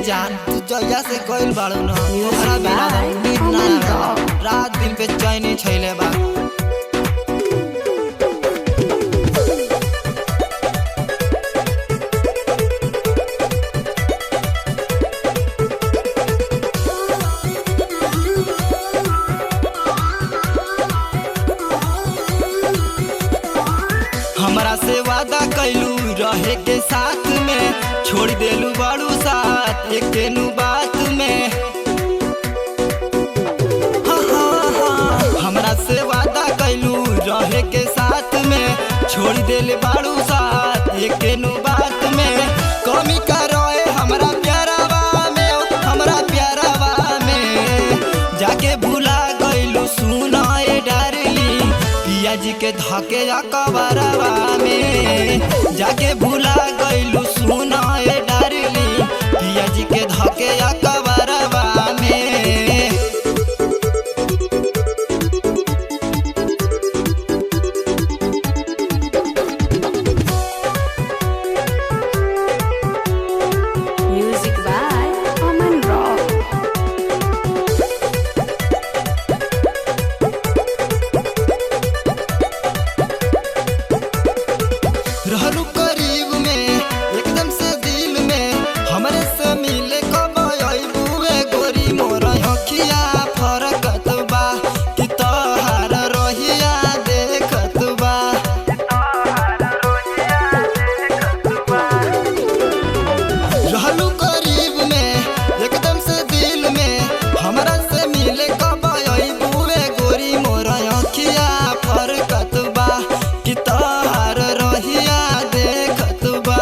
जान तू जया से कोइल बाड़ू न हमरा बिना नींद ना आवे रात दिन पे चैनी छैले बा। हमरा से वादा कैलू रहे के साथ में छोड़ देलू बाड़ू साथ एक तेनू बात में। हमरा से वादा कैलू रहे के साथ में छोड़ देले बाड़ू साथ एक तेनू बात में। कमी का रोए हमरा प्यारावा में हमरा प्यारावा में जाके भुला गइलू सुनाए डार्लिंग पिया जी के धके कबरवा में जाके भुला गइलू सुनाए डार्लिंग पिया जी के धके कबरवा में। Music by Aman Rock. रहलू करीब में एकदम से दिल में हमरे से मिले कब अइबुए गोरी मोर अखिया फरकत बा कि तोहार रोहिया देखत बा। रहलू करीब में एकदम से दिल में हमरा से मिले कब अइबुए गोरी मोर अखिया फरकत बा कि तोहार रोहिया देखत बा।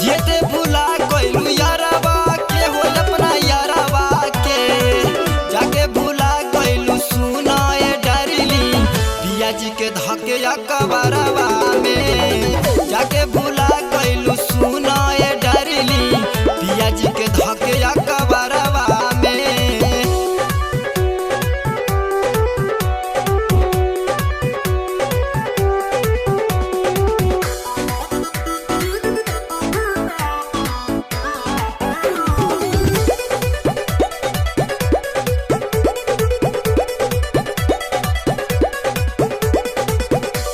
जेते भुला गइलू यारावा के हो अपना यारावा के जाके भुला गइलू सुनाए डार्लिंग पिया जी के धके कबरवा में जाके भुला गइलू सुनाए डार्लिंग पिया जी के धके कबरवा में।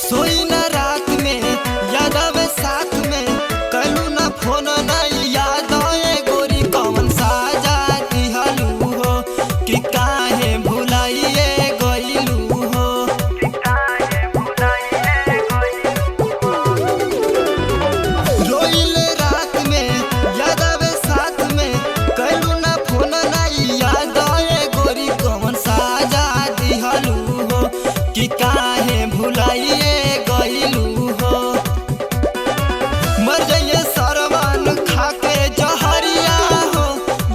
सोई न रात में याद आवे साथ में कलू न फोन नहीं याद आए गोरी कौन साजा दिहलू हो कि काहे भुलाइए गइलू हो। रोइल रात में याद आवे साथ में कलू न फोन नहीं याद आए गोरी कौन साजा दिहलू हो कि काहे भुलाइए गइलू हो। मर जाइए सरवन खाके जहरिया हो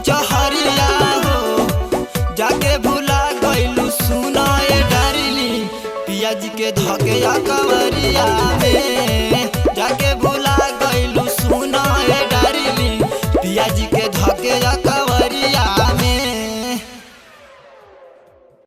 जहरिया हो जाके भुला गइलू सुनाए डार्लिंग पिया जी के धके कबरिया